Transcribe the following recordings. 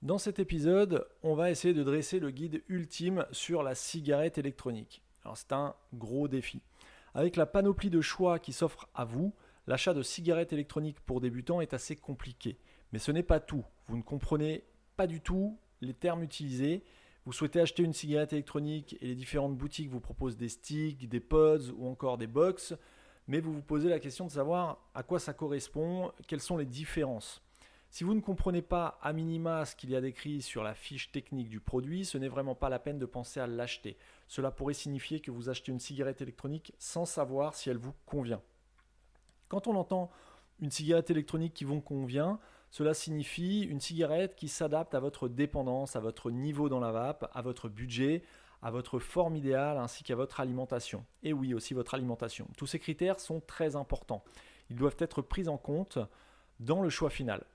Dans cet épisode, on va essayer de dresser le guide ultime sur la cigarette électronique. Alors c'est un gros défi. Avec la panoplie de choix qui s'offre à vous, l'achat de cigarettes électroniques pour débutants est assez compliqué. Mais ce n'est pas tout. Vous ne comprenez pas du tout les termes utilisés. Vous souhaitez acheter une cigarette électronique et les différentes boutiques vous proposent des sticks, des pods ou encore des box, mais vous vous posez la question de savoir à quoi ça correspond, quelles sont les différences. Si vous ne comprenez pas à minima ce qu'il y a décrit sur la fiche technique du produit, ce n'est vraiment pas la peine de penser à l'acheter. Cela pourrait signifier que vous achetez une cigarette électronique sans savoir si elle vous convient. Quand on entend une cigarette électronique qui vous convient, cela signifie une cigarette qui s'adapte à votre dépendance, à votre niveau dans la vape, à votre budget, à votre forme idéale ainsi qu'à votre alimentation. Et oui, aussi votre alimentation. Tous ces critères sont très importants. Ils doivent être pris en compte dans le choix final.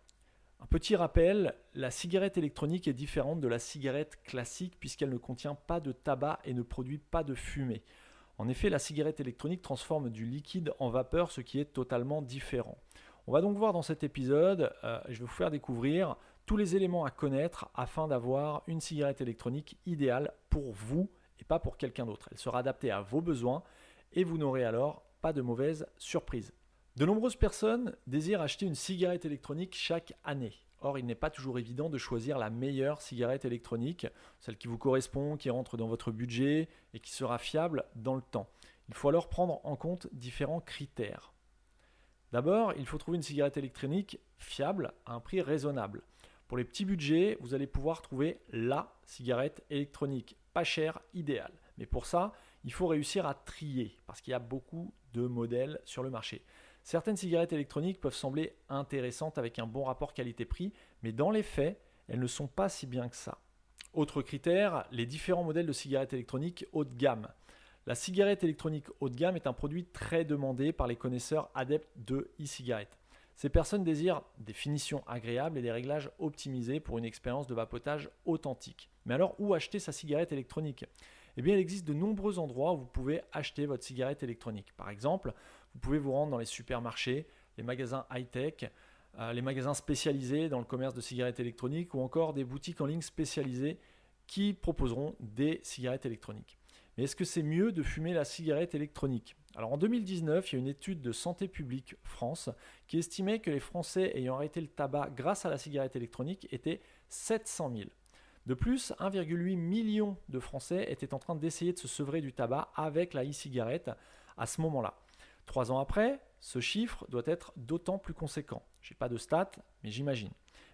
Un petit rappel, la cigarette électronique est différente de la cigarette classique puisqu'elle ne contient pas de tabac et ne produit pas de fumée. En effet, la cigarette électronique transforme du liquide en vapeur, ce qui est totalement différent. On va donc voir dans cet épisode, je vais vous faire découvrir tous les éléments à connaître afin d'avoir une cigarette électronique idéale pour vous et pas pour quelqu'un d'autre. Elle sera adaptée à vos besoins et vous n'aurez alors pas de mauvaises surprises. De nombreuses personnes désirent acheter une cigarette électronique chaque année. Or, il n'est pas toujours évident de choisir la meilleure cigarette électronique, celle qui vous correspond, qui rentre dans votre budget et qui sera fiable dans le temps. Il faut alors prendre en compte différents critères. D'abord, il faut trouver une cigarette électronique fiable à un prix raisonnable. Pour les petits budgets, vous allez pouvoir trouver la cigarette électronique pas chère, idéale. Mais pour ça, il faut réussir à trier parce qu'il y a beaucoup de modèles sur le marché. Certaines cigarettes électroniques peuvent sembler intéressantes avec un bon rapport qualité-prix, mais dans les faits, elles ne sont pas si bien que ça. Autre critère, les différents modèles de cigarettes électroniques haut de gamme. La cigarette électronique haut de gamme est un produit très demandé par les connaisseurs adeptes de e-cigarettes. Ces personnes désirent des finitions agréables et des réglages optimisés pour une expérience de vapotage authentique. Mais alors, où acheter sa cigarette électronique ? Eh bien, il existe de nombreux endroits où vous pouvez acheter votre cigarette électronique. Par exemple, vous pouvez vous rendre dans les supermarchés, les magasins high-tech, les magasins spécialisés dans le commerce de cigarettes électroniques ou encore des boutiques en ligne spécialisées qui proposeront des cigarettes électroniques. Mais est-ce que c'est mieux de fumer la cigarette électronique ? Alors en 2019, il y a une étude de Santé publique France qui estimait que les Français ayant arrêté le tabac grâce à la cigarette électronique étaient 700 000. De plus, 1,8 million de Français étaient en train d'essayer de se sevrer du tabac avec la e-cigarette à ce moment-là. 3 ans après, ce chiffre doit être d'autant plus conséquent. Je n'ai pas de stats, mais j'imagine.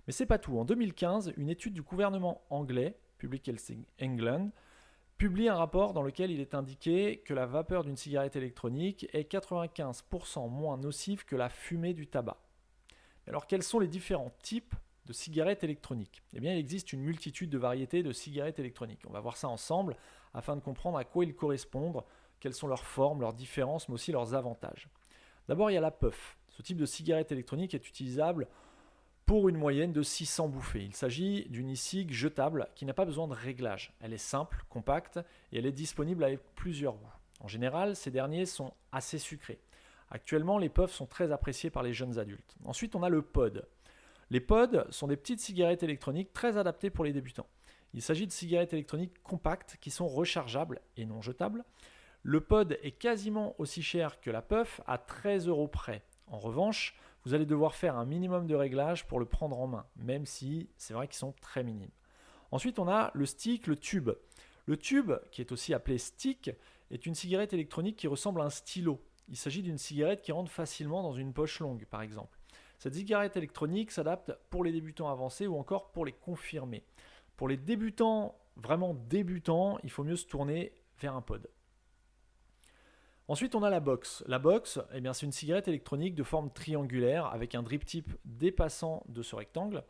Mais c'est pas tout. En 2015, une étude du gouvernement anglais, Public Health England, publie un rapport dans lequel il est indiqué que la vapeur d'une cigarette électronique est 95% moins nocive que la fumée du tabac. Alors quels sont les différents types de cigarettes électroniques ? Eh bien, il existe une multitude de variétés de cigarettes électroniques. On va voir ça ensemble afin de comprendre à quoi ils correspondent, quelles sont leurs formes, leurs différences, mais aussi leurs avantages. D'abord, il y a la puff. Ce type de cigarette électronique est utilisable pour une moyenne de 600 bouffées. Il s'agit d'une e-cig jetable qui n'a pas besoin de réglage. Elle est simple, compacte et elle est disponible avec plusieurs goûts. En général, ces derniers sont assez sucrés. Actuellement, les puffs sont très appréciés par les jeunes adultes. Ensuite, on a le pod. Les pods sont des petites cigarettes électroniques très adaptées pour les débutants. Il s'agit de cigarettes électroniques compactes qui sont rechargeables et non jetables. Le pod est quasiment aussi cher que la puff à 13 € près. En revanche, vous allez devoir faire un minimum de réglage pour le prendre en main, même si c'est vrai qu'ils sont très minimes. Ensuite, on a le stick, le tube. Le tube, qui est aussi appelé stick, est une cigarette électronique qui ressemble à un stylo. Il s'agit d'une cigarette qui rentre facilement dans une poche longue, par exemple. Cette cigarette électronique s'adapte pour les débutants avancés ou encore pour les confirmés. Pour les débutants, vraiment débutants, il faut mieux se tourner vers un pod. Ensuite, on a la box. La box, eh bien, c'est une cigarette électronique de forme triangulaire avec un drip tip dépassant de ce rectangle.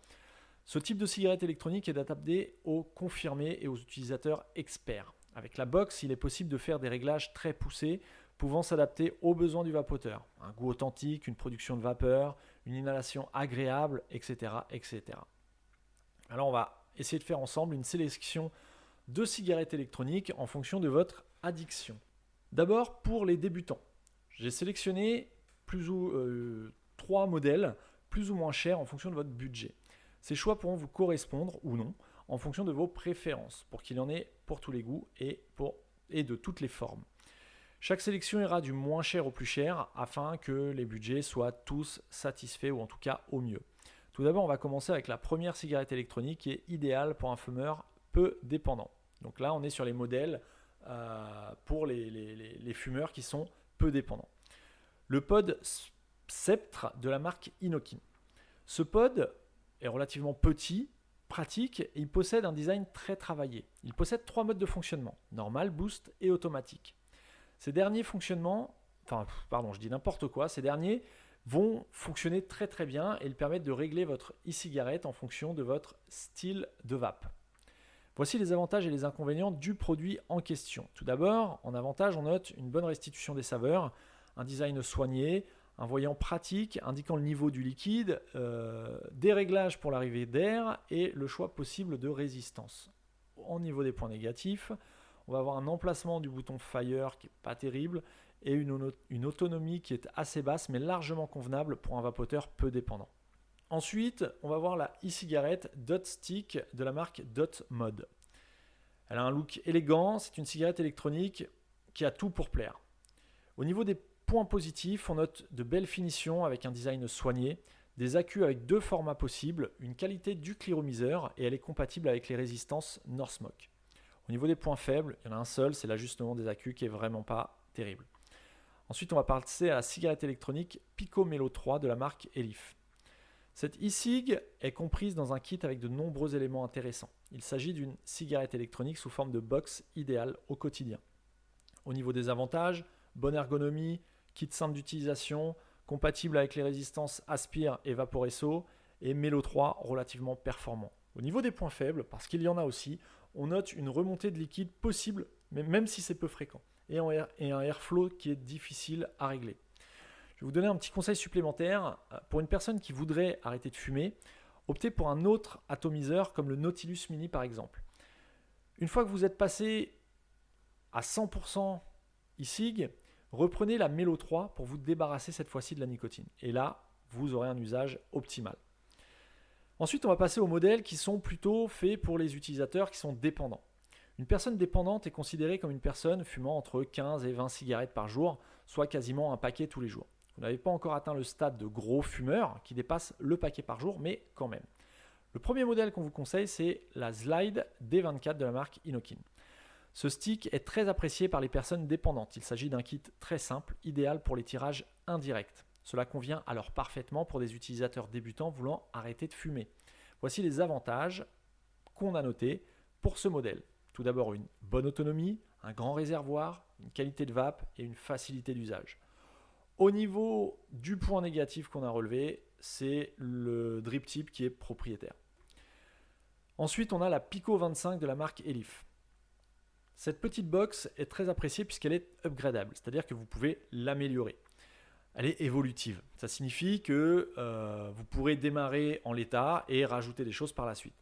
Ce type de cigarette électronique est adapté aux confirmés et aux utilisateurs experts. Avec la box, il est possible de faire des réglages très poussés, pouvant s'adapter aux besoins du vapoteur. Un goût authentique, une production de vapeur, une inhalation agréable, etc., etc. Alors, on va essayer de faire ensemble une sélection de cigarettes électroniques en fonction de votre addiction. D'abord, pour les débutants, j'ai sélectionné 3 modèles plus ou moins chers en fonction de votre budget. Ces choix pourront vous correspondre ou non en fonction de vos préférences, pour qu'il y en ait pour tous les goûts et de toutes les formes. Chaque sélection ira du moins cher au plus cher afin que les budgets soient tous satisfaits ou en tout cas au mieux. Tout d'abord, on va commencer avec la première cigarette électronique qui est idéale pour un fumeur peu dépendant. Donc là, on est sur les modèles pour les fumeurs qui sont peu dépendants. Le pod Sceptre de la marque Inokin. Ce pod est relativement petit, pratique et il possède un design très travaillé. Il possède 3 modes de fonctionnement, normal, boost et automatique. Ces derniers ces derniers vont fonctionner très très bien et ils permettent de régler votre e-cigarette en fonction de votre style de vape. Voici les avantages et les inconvénients du produit en question. Tout d'abord, en avantage, on note une bonne restitution des saveurs, un design soigné, un voyant pratique indiquant le niveau du liquide, des réglages pour l'arrivée d'air et le choix possible de résistance. Au niveau des points négatifs, on va avoir un emplacement du bouton Fire qui n'est pas terrible et une autonomie qui est assez basse mais largement convenable pour un vapoteur peu dépendant. Ensuite, on va voir la e-cigarette Dot Stick de la marque Dot Mod. Elle a un look élégant, c'est une cigarette électronique qui a tout pour plaire. Au niveau des points positifs, on note de belles finitions avec un design soigné, des accus avec 2 formats possibles, une qualité du cliromiseur et elle est compatible avec les résistances Northsmoke. Au niveau des points faibles, il y en a un seul, c'est l'ajustement des accus qui est vraiment pas terrible. Ensuite, on va passer à la cigarette électronique Pico Melo 3 de la marque Elif. Cette e-cig est comprise dans un kit avec de nombreux éléments intéressants. Il s'agit d'une cigarette électronique sous forme de box idéale au quotidien. Au niveau des avantages, bonne ergonomie, kit simple d'utilisation, compatible avec les résistances Aspire et Vaporesso, et Melo 3 relativement performant. Au niveau des points faibles, parce qu'il y en a aussi, on note une remontée de liquide possible, même si c'est peu fréquent, et un airflow qui est difficile à régler. Je vais vous donner un petit conseil supplémentaire. Pour une personne qui voudrait arrêter de fumer, optez pour un autre atomiseur comme le Nautilus Mini par exemple. Une fois que vous êtes passé à 100% e-cig, reprenez la Melo 3 pour vous débarrasser cette fois-ci de la nicotine. Et là, vous aurez un usage optimal. Ensuite, on va passer aux modèles qui sont plutôt faits pour les utilisateurs qui sont dépendants. Une personne dépendante est considérée comme une personne fumant entre 15 et 20 cigarettes par jour, soit quasiment un paquet tous les jours. Vous n'avez pas encore atteint le stade de gros fumeur qui dépasse le paquet par jour, mais quand même. Le premier modèle qu'on vous conseille, c'est la Slide D24 de la marque Inokin. Ce stick est très apprécié par les personnes dépendantes. Il s'agit d'un kit très simple, idéal pour les tirages indirects. Cela convient alors parfaitement pour des utilisateurs débutants voulant arrêter de fumer. Voici les avantages qu'on a notés pour ce modèle. Tout d'abord, une bonne autonomie, un grand réservoir, une qualité de vape et une facilité d'usage. Au niveau du point négatif qu'on a relevé, c'est le drip tip qui est propriétaire. Ensuite, on a la Pico 25 de la marque Elif. Cette petite box est très appréciée puisqu'elle est upgradable, c'est-à-dire que vous pouvez l'améliorer. Elle est évolutive. Ça signifie que vous pourrez démarrer en l'état et rajouter des choses par la suite.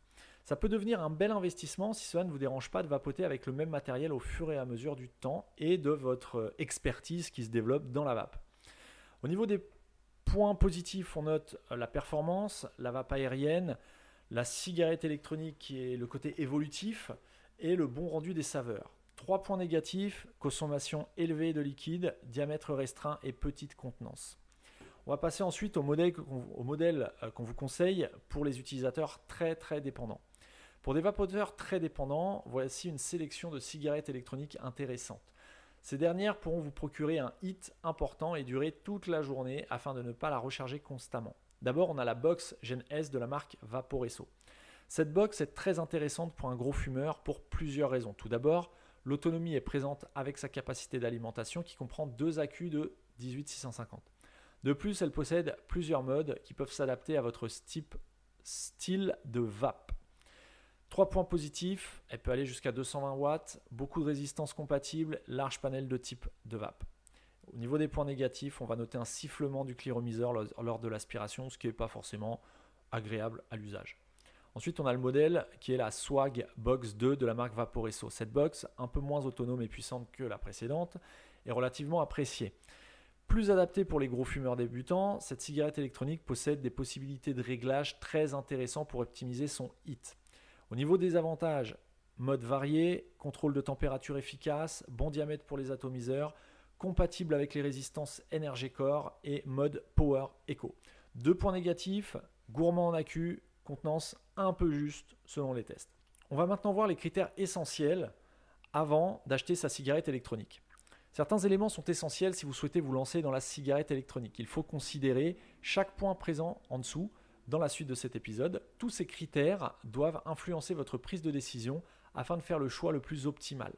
Ça peut devenir un bel investissement si cela ne vous dérange pas de vapoter avec le même matériel au fur et à mesure du temps et de votre expertise qui se développe dans la vape. Au niveau des points positifs, on note la performance, la vape aérienne, la cigarette électronique qui est le côté évolutif et le bon rendu des saveurs. 3 points négatifs, consommation élevée de liquide, diamètre restreint et petite contenance. On va passer ensuite au modèle qu'on vous conseille pour les utilisateurs très très dépendants. Pour des vapoteurs très dépendants, voici une sélection de cigarettes électroniques intéressantes. Ces dernières pourront vous procurer un hit important et durer toute la journée afin de ne pas la recharger constamment. D'abord, on a la box Gen S de la marque Vaporesso. Cette box est très intéressante pour un gros fumeur pour plusieurs raisons. Tout d'abord, l'autonomie est présente avec sa capacité d'alimentation qui comprend 2 accus de 18650. De plus, elle possède plusieurs modes qui peuvent s'adapter à votre style de vape. 3 points positifs, elle peut aller jusqu'à 220 watts, beaucoup de résistance compatible, large panel de type de vape. Au niveau des points négatifs, on va noter un sifflement du cliromiseur lors de l'aspiration, ce qui n'est pas forcément agréable à l'usage. Ensuite, on a le modèle qui est la Swag Box 2 de la marque Vaporesso. Cette box, un peu moins autonome et puissante que la précédente, est relativement appréciée. Plus adaptée pour les gros fumeurs débutants, cette cigarette électronique possède des possibilités de réglage très intéressantes pour optimiser son HIT. Au niveau des avantages, mode varié, contrôle de température efficace, bon diamètre pour les atomiseurs, compatible avec les résistances Energy Core et mode Power Eco. 2 points négatifs, gourmand en accu, contenance un peu juste selon les tests. On va maintenant voir les critères essentiels avant d'acheter sa cigarette électronique. Certains éléments sont essentiels si vous souhaitez vous lancer dans la cigarette électronique. Il faut considérer chaque point présent en dessous dans la suite de cet épisode. Tous ces critères doivent influencer votre prise de décision afin de faire le choix le plus optimal.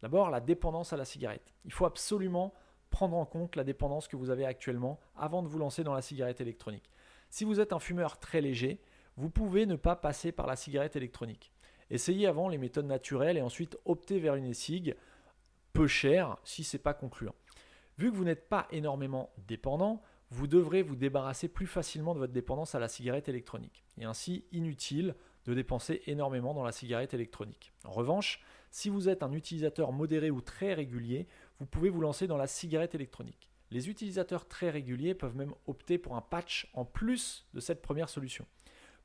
D'abord, la dépendance à la cigarette. Il faut absolument prendre en compte la dépendance que vous avez actuellement avant de vous lancer dans la cigarette électronique. Si vous êtes un fumeur très léger, vous pouvez ne pas passer par la cigarette électronique. Essayez avant les méthodes naturelles et ensuite optez vers une e-cig peu cher si ce n'est pas concluant. Vu que vous n'êtes pas énormément dépendant, vous devrez vous débarrasser plus facilement de votre dépendance à la cigarette électronique. Et ainsi, inutile de dépenser énormément dans la cigarette électronique. En revanche, si vous êtes un utilisateur modéré ou très régulier, vous pouvez vous lancer dans la cigarette électronique. Les utilisateurs très réguliers peuvent même opter pour un patch en plus de cette première solution.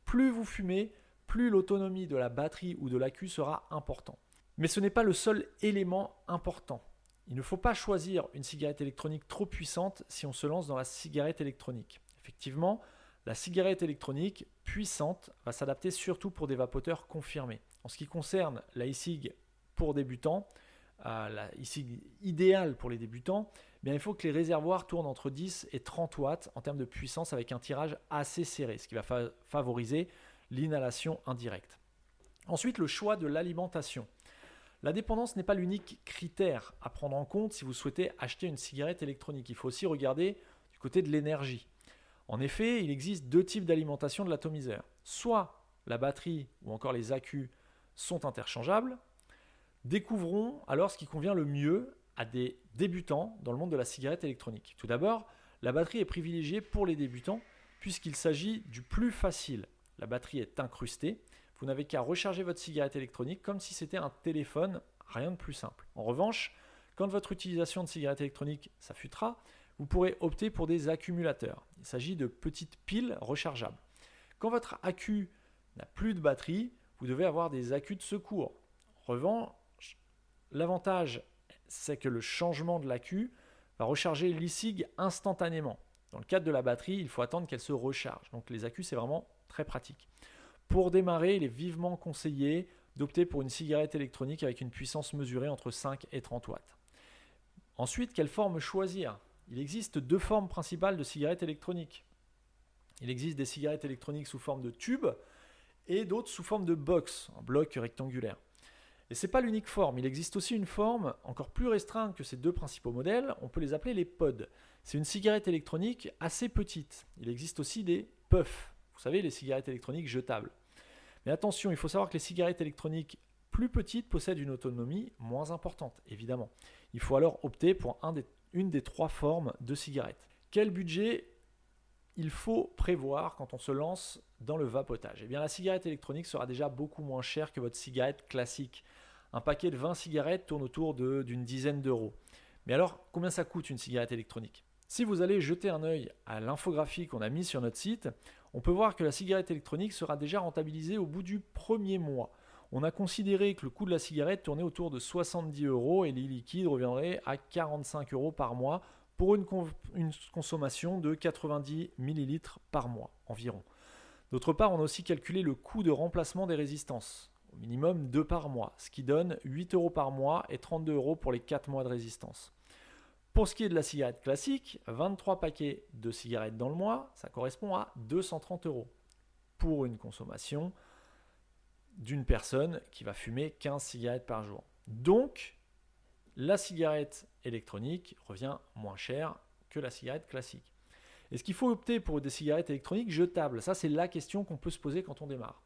Plus vous fumez, plus l'autonomie de la batterie ou de l'accu sera importante. Mais ce n'est pas le seul élément important. Il ne faut pas choisir une cigarette électronique trop puissante si on se lance dans la cigarette électronique. Effectivement, la cigarette électronique puissante va s'adapter surtout pour des vapoteurs confirmés. En ce qui concerne la e-cig pour débutants, la e-cig idéale pour les débutants, il faut que les réservoirs tournent entre 10 et 30 watts en termes de puissance avec un tirage assez serré, ce qui va favoriser l'inhalation indirecte. Ensuite, le choix de l'alimentation. La dépendance n'est pas l'unique critère à prendre en compte si vous souhaitez acheter une cigarette électronique. Il faut aussi regarder du côté de l'énergie. En effet, il existe 2 types d'alimentation de l'atomiseur. Soit la batterie ou encore les accus sont interchangeables. Découvrons alors ce qui convient le mieux à des débutants dans le monde de la cigarette électronique. Tout d'abord, la batterie est privilégiée pour les débutants puisqu'il s'agit du plus facile. La batterie est incrustée. Vous n'avez qu'à recharger votre cigarette électronique comme si c'était un téléphone, rien de plus simple. En revanche, quand votre utilisation de cigarette électronique s'affûtera, vous pourrez opter pour des accumulateurs. Il s'agit de petites piles rechargeables. Quand votre accu n'a plus de batterie, vous devez avoir des accus de secours. En revanche, l'avantage, c'est que le changement de l'accu va recharger l'e-cig instantanément. Dans le cadre de la batterie, il faut attendre qu'elle se recharge. Donc les accus, c'est vraiment très pratique. Pour démarrer, il est vivement conseillé d'opter pour une cigarette électronique avec une puissance mesurée entre 5 et 30 watts. Ensuite, quelle forme choisir ? Il existe 2 formes principales de cigarettes électroniques. Il existe des cigarettes électroniques sous forme de tube et d'autres sous forme de box, un bloc rectangulaire. Et ce n'est pas l'unique forme, il existe aussi une forme encore plus restreinte que ces 2 principaux modèles, on peut les appeler les pods. C'est une cigarette électronique assez petite. Il existe aussi des puffs, vous savez, les cigarettes électroniques jetables. Mais attention, il faut savoir que les cigarettes électroniques plus petites possèdent une autonomie moins importante, évidemment. Il faut alors opter pour une des 3 formes de cigarettes. Quel budget il faut prévoir quand on se lance dans le vapotage ? La cigarette électronique sera déjà beaucoup moins chère que votre cigarette classique. Un paquet de 20 cigarettes tourne autour d'une dizaine d'euros. Mais alors, combien ça coûte une cigarette électronique ? Si vous allez jeter un œil à l'infographie qu'on a mise sur notre site, on peut voir que la cigarette électronique sera déjà rentabilisée au bout du premier mois. On a considéré que le coût de la cigarette tournait autour de 70 € et les liquides reviendraient à 45 € par mois pour une consommation de 90 ml par mois environ. D'autre part, on a aussi calculé le coût de remplacement des résistances, au minimum 2 par mois, ce qui donne 8 € par mois et 32 € pour les 4 mois de résistance. Pour ce qui est de la cigarette classique, 23 paquets de cigarettes dans le mois, ça correspond à 230 € pour une consommation d'une personne qui va fumer 15 cigarettes par jour. Donc, la cigarette électronique revient moins cher que la cigarette classique. Est-ce qu'il faut opter pour des cigarettes électroniques jetables ? Ça, c'est la question qu'on peut se poser quand on démarre.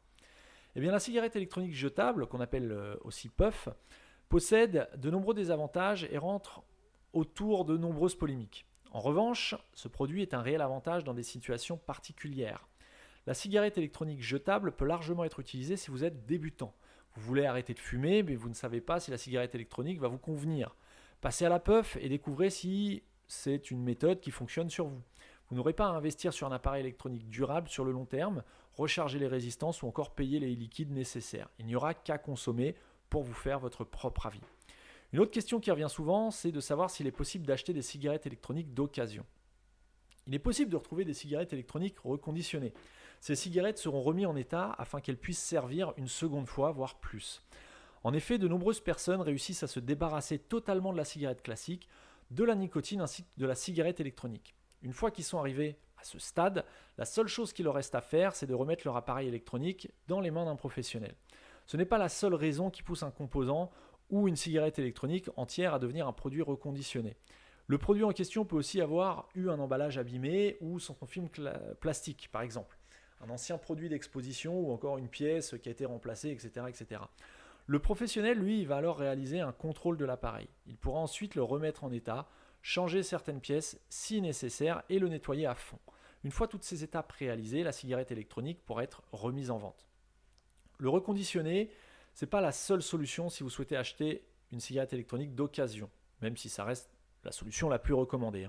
La cigarette électronique jetable, qu'on appelle aussi puff, possède de nombreux désavantages et rentre autour de nombreuses polémiques. En revanche, ce produit est un réel avantage dans des situations particulières. La cigarette électronique jetable peut largement être utilisée si vous êtes débutant. Vous voulez arrêter de fumer, mais vous ne savez pas si la cigarette électronique va vous convenir. Passez à la puff et découvrez si c'est une méthode qui fonctionne sur vous. Vous n'aurez pas à investir sur un appareil électronique durable sur le long terme, recharger les résistances ou encore payer les liquides nécessaires. Il n'y aura qu'à consommer pour vous faire votre propre avis. Une autre question qui revient souvent, c'est de savoir s'il est possible d'acheter des cigarettes électroniques d'occasion. Il est possible de retrouver des cigarettes électroniques reconditionnées. Ces cigarettes seront remises en état afin qu'elles puissent servir une seconde fois, voire plus. En effet, de nombreuses personnes réussissent à se débarrasser totalement de la cigarette classique, de la nicotine ainsi que de la cigarette électronique. Une fois qu'ils sont arrivés à ce stade, la seule chose qu'il leur reste à faire, c'est de remettre leur appareil électronique dans les mains d'un professionnel. Ce n'est pas la seule raison qui pousse un composant ou une cigarette électronique entière à devenir un produit reconditionné. Le produit en question peut aussi avoir eu un emballage abîmé ou son film plastique, par exemple. Un ancien produit d'exposition ou encore une pièce qui a été remplacée, etc. etc. Le professionnel, lui, il va alors réaliser un contrôle de l'appareil. Il pourra ensuite le remettre en état, changer certaines pièces si nécessaire et le nettoyer à fond. Une fois toutes ces étapes réalisées, la cigarette électronique pourra être remise en vente. Le reconditionner, ce n'est pas la seule solution si vous souhaitez acheter une cigarette électronique d'occasion, même si ça reste la solution la plus recommandée.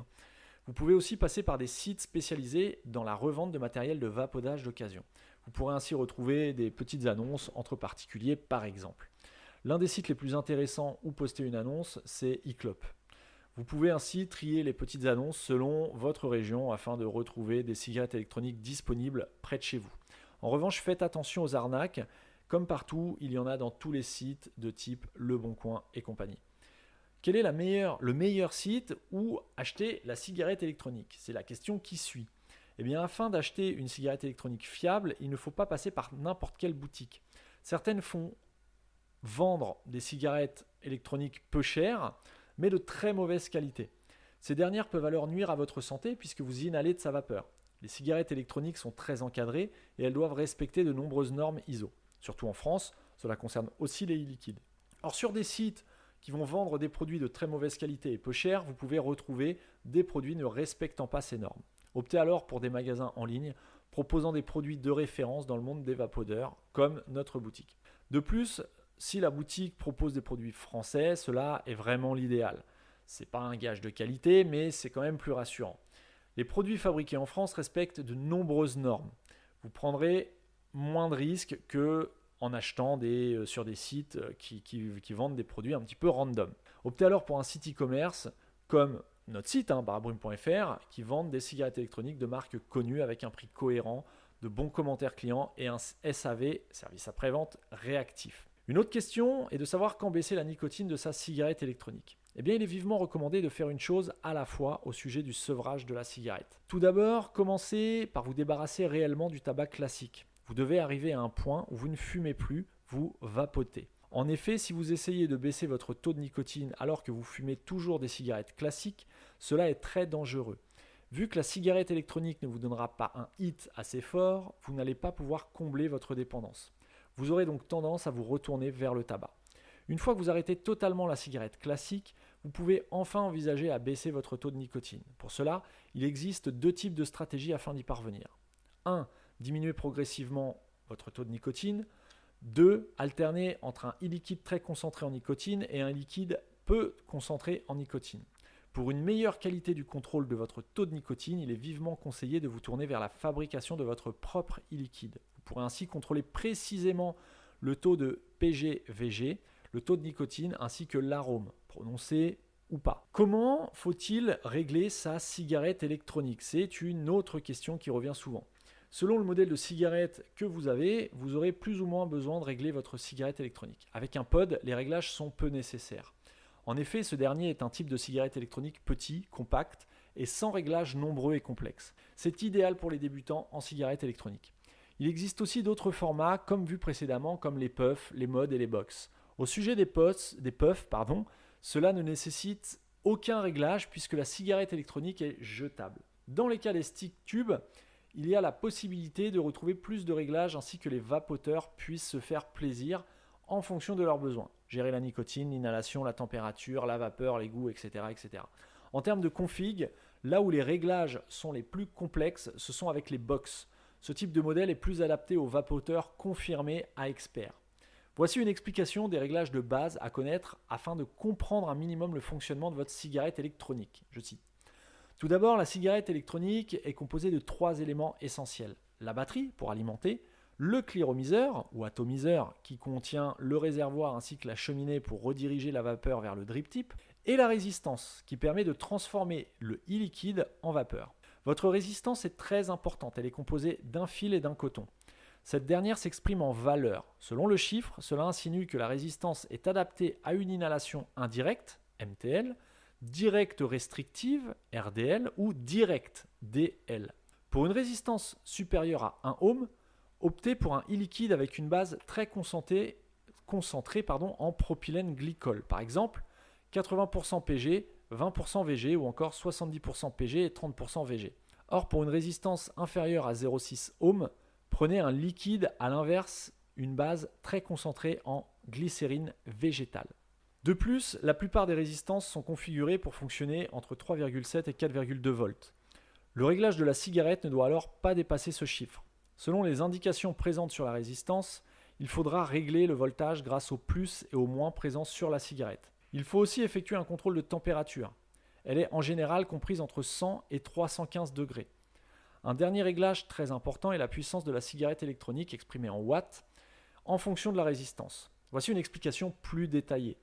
Vous pouvez aussi passer par des sites spécialisés dans la revente de matériel de vapotage d'occasion. Vous pourrez ainsi retrouver des petites annonces entre particuliers par exemple. L'un des sites les plus intéressants où poster une annonce, c'est eClop. Vous pouvez ainsi trier les petites annonces selon votre région afin de retrouver des cigarettes électroniques disponibles près de chez vous. En revanche, faites attention aux arnaques. Comme partout, il y en a dans tous les sites de type Le Bon Coin et compagnie. Quel est le meilleur site où acheter la cigarette électronique? C'est la question qui suit. Eh bien, afin d'acheter une cigarette électronique fiable, il ne faut pas passer par n'importe quelle boutique. Certaines font vendre des cigarettes électroniques peu chères, mais de très mauvaise qualité. Ces dernières peuvent alors nuire à votre santé puisque vous inhalez de sa vapeur. Les cigarettes électroniques sont très encadrées et elles doivent respecter de nombreuses normes ISO. Surtout en France, cela concerne aussi les liquides. Or, sur des sites qui vont vendre des produits de très mauvaise qualité et peu chers, vous pouvez retrouver des produits ne respectant pas ces normes. Optez alors pour des magasins en ligne proposant des produits de référence dans le monde des vapoodeurs, comme notre boutique. De plus, si la boutique propose des produits français, cela est vraiment l'idéal. Ce n'est pas un gage de qualité, mais c'est quand même plus rassurant. Les produits fabriqués en France respectent de nombreuses normes. Vous prendrez moins de risques qu'en achetant sur des sites qui vendent des produits un petit peu random. Optez alors pour un site e-commerce comme notre site, barabrume.fr, qui vendent des cigarettes électroniques de marques connues avec un prix cohérent, de bons commentaires clients et un SAV, service après-vente, réactif. Une autre question est de savoir quand baisser la nicotine de sa cigarette électronique. Eh bien, il est vivement recommandé de faire une chose à la fois au sujet du sevrage de la cigarette. Tout d'abord, commencez par vous débarrasser réellement du tabac classique. Vous devez arriver à un point où vous ne fumez plus, vous vapotez. En effet, si vous essayez de baisser votre taux de nicotine alors que vous fumez toujours des cigarettes classiques, cela est très dangereux. Vu que la cigarette électronique ne vous donnera pas un hit assez fort, vous n'allez pas pouvoir combler votre dépendance. Vous aurez donc tendance à vous retourner vers le tabac. Une fois que vous arrêtez totalement la cigarette classique, vous pouvez enfin envisager à baisser votre taux de nicotine. Pour cela, il existe deux types de stratégies afin d'y parvenir. 1. Diminuer progressivement votre taux de nicotine. 2. Alterner entre un e-liquide très concentré en nicotine et un liquide peu concentré en nicotine. Pour une meilleure qualité du contrôle de votre taux de nicotine, il est vivement conseillé de vous tourner vers la fabrication de votre propre e-liquide. Vous pourrez ainsi contrôler précisément le taux de PGVG, le taux de nicotine ainsi que l'arôme, prononcé ou pas. Comment faut-il régler sa cigarette électronique? C'est une autre question qui revient souvent. Selon le modèle de cigarette que vous avez, vous aurez plus ou moins besoin de régler votre cigarette électronique. Avec un pod, les réglages sont peu nécessaires. En effet, ce dernier est un type de cigarette électronique petit, compact et sans réglages nombreux et complexes. C'est idéal pour les débutants en cigarette électronique. Il existe aussi d'autres formats, comme vu précédemment, comme les puffs, les mods et les box. Au sujet des puffs, cela ne nécessite aucun réglage puisque la cigarette électronique est jetable. Dans les cas des stick tubes, il y a la possibilité de retrouver plus de réglages ainsi que les vapoteurs puissent se faire plaisir en fonction de leurs besoins. Gérer la nicotine, l'inhalation, la température, la vapeur, les goûts, etc., etc. En termes de config, là où les réglages sont les plus complexes, ce sont avec les box. Ce type de modèle est plus adapté aux vapoteurs confirmés à experts. Voici une explication des réglages de base à connaître afin de comprendre un minimum le fonctionnement de votre cigarette électronique. Je cite. Tout d'abord, la cigarette électronique est composée de 3 éléments essentiels. La batterie pour alimenter, le cliromiseur ou atomiseur qui contient le réservoir ainsi que la cheminée pour rediriger la vapeur vers le drip tip, et la résistance qui permet de transformer le e-liquide en vapeur. Votre résistance est très importante, elle est composée d'un fil et d'un coton. Cette dernière s'exprime en valeur. Selon le chiffre, cela insinue que la résistance est adaptée à une inhalation indirecte, MTL, directe restrictive, RDL, ou directe, DL. Pour une résistance supérieure à 1 ohm, optez pour un e-liquide avec une base très concentrée en propylène glycol. Par exemple, 80% PG, 20% VG ou encore 70% PG et 30% VG. Or, pour une résistance inférieure à 0,6 ohm, prenez un liquide à l'inverse, une base très concentrée en glycérine végétale. De plus, la plupart des résistances sont configurées pour fonctionner entre 3,7 et 4,2 volts. Le réglage de la cigarette ne doit alors pas dépasser ce chiffre. Selon les indications présentes sur la résistance, il faudra régler le voltage grâce au plus et au moins présents sur la cigarette. Il faut aussi effectuer un contrôle de température. Elle est en général comprise entre 100 et 315 degrés. Un dernier réglage très important est la puissance de la cigarette électronique exprimée en watts en fonction de la résistance. Voici une explication plus détaillée.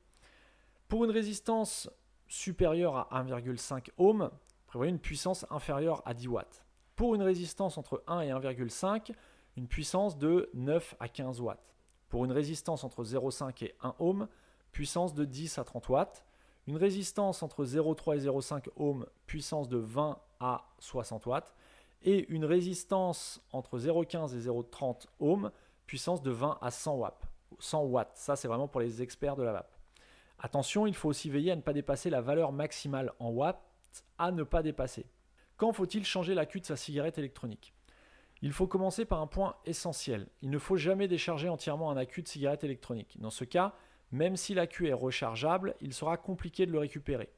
Pour une résistance supérieure à 1,5 ohm, prévoyez une puissance inférieure à 10 watts. Pour une résistance entre 1 et 1,5, une puissance de 9 à 15 watts. Pour une résistance entre 0,5 et 1 ohm, puissance de 10 à 30 watts. Une résistance entre 0,3 et 0,5 ohm, puissance de 20 à 60 watts. Et une résistance entre 0,15 et 0,30 ohm, puissance de 20 à 100 watts. 100 watts, ça c'est vraiment pour les experts de la vape. Attention, il faut aussi veiller à ne pas dépasser la valeur maximale en watts à ne pas dépasser. Quand faut-il changer l'accu de sa cigarette électronique? Il faut commencer par un point essentiel. Il ne faut jamais décharger entièrement un accu de cigarette électronique. Dans ce cas, même si l'accu est rechargeable, il sera compliqué de le récupérer.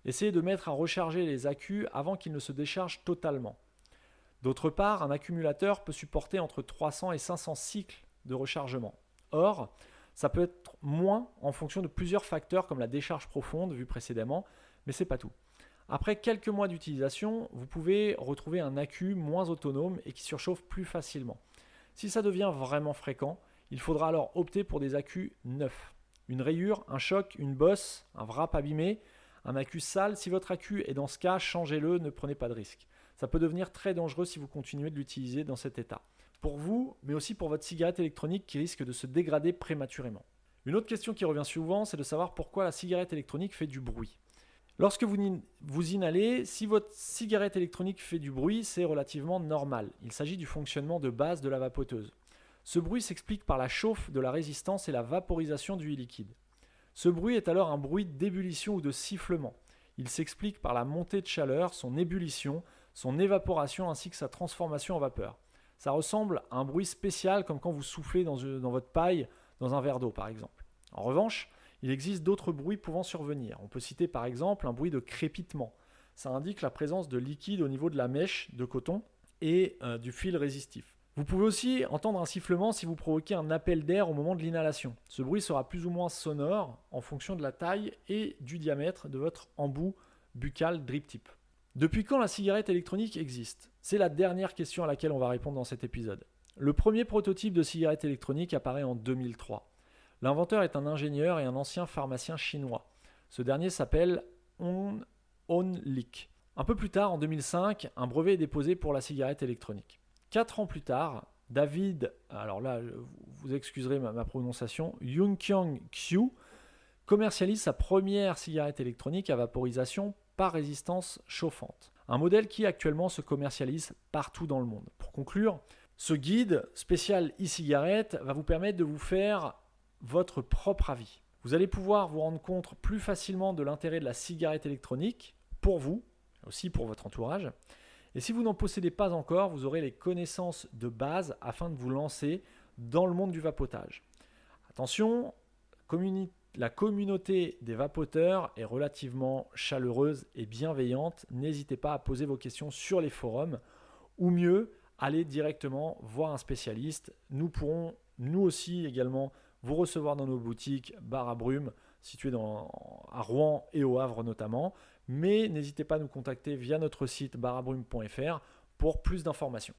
Essayez de mettre à recharger les accus avant qu'ils ne se déchargent totalement. D'autre part, un accumulateur peut supporter entre 300 et 500 cycles de rechargement. Or, ça peut être moins en fonction de plusieurs facteurs comme la décharge profonde vue précédemment, mais c'est pas tout. Après quelques mois d'utilisation, vous pouvez retrouver un accu moins autonome et qui surchauffe plus facilement. Si ça devient vraiment fréquent, il faudra alors opter pour des accus neufs. Une rayure, un choc, une bosse, un wrap abîmé, un accu sale, si votre accu est dans ce cas, changez-le, ne prenez pas de risque. Ça peut devenir très dangereux si vous continuez de l'utiliser dans cet état. Pour vous, mais aussi pour votre cigarette électronique qui risque de se dégrader prématurément. Une autre question qui revient souvent, c'est de savoir pourquoi la cigarette électronique fait du bruit. Lorsque vous inhalez, si votre cigarette électronique fait du bruit, c'est relativement normal. Il s'agit du fonctionnement de base de la vapoteuse. Ce bruit s'explique par la chauffe de la résistance et la vaporisation du liquide. Ce bruit est alors un bruit d'ébullition ou de sifflement. Il s'explique par la montée de chaleur, son ébullition, son évaporation ainsi que sa transformation en vapeur. Ça ressemble à un bruit spécial comme quand vous soufflez dans votre paille dans un verre d'eau par exemple. En revanche, il existe d'autres bruits pouvant survenir. On peut citer par exemple un bruit de crépitement. Ça indique la présence de liquide au niveau de la mèche de coton et du fil résistif. Vous pouvez aussi entendre un sifflement si vous provoquez un appel d'air au moment de l'inhalation. Ce bruit sera plus ou moins sonore en fonction de la taille et du diamètre de votre embout buccal drip tip. Depuis quand la cigarette électronique existe? C'est la dernière question à laquelle on va répondre dans cet épisode. Le premier prototype de cigarette électronique apparaît en 2003. L'inventeur est un ingénieur et un ancien pharmacien chinois. Ce dernier s'appelle On Lik. Un peu plus tard, en 2005, un brevet est déposé pour la cigarette électronique. 4 ans plus tard, David, alors là, vous excuserez ma prononciation, Yunqiang Xiu, commercialise sa première cigarette électronique à vaporisation par résistance chauffante. Un modèle qui actuellement se commercialise partout dans le monde. Pour conclure, ce guide spécial e-cigarette va vous permettre de vous faire votre propre avis. Vous allez pouvoir vous rendre compte plus facilement de l'intérêt de la cigarette électronique pour vous, aussi pour votre entourage. Et si vous n'en possédez pas encore, vous aurez les connaissances de base afin de vous lancer dans le monde du vapotage. Attention, la communauté des vapoteurs est relativement chaleureuse et bienveillante. N'hésitez pas à poser vos questions sur les forums ou mieux, allez directement voir un spécialiste. Nous pourrons, nous aussi également, vous recevoir dans nos boutiques Bar à Brume, situées à Rouen et au Havre notamment. mais n'hésitez pas à nous contacter via notre site barabrume.fr pour plus d'informations.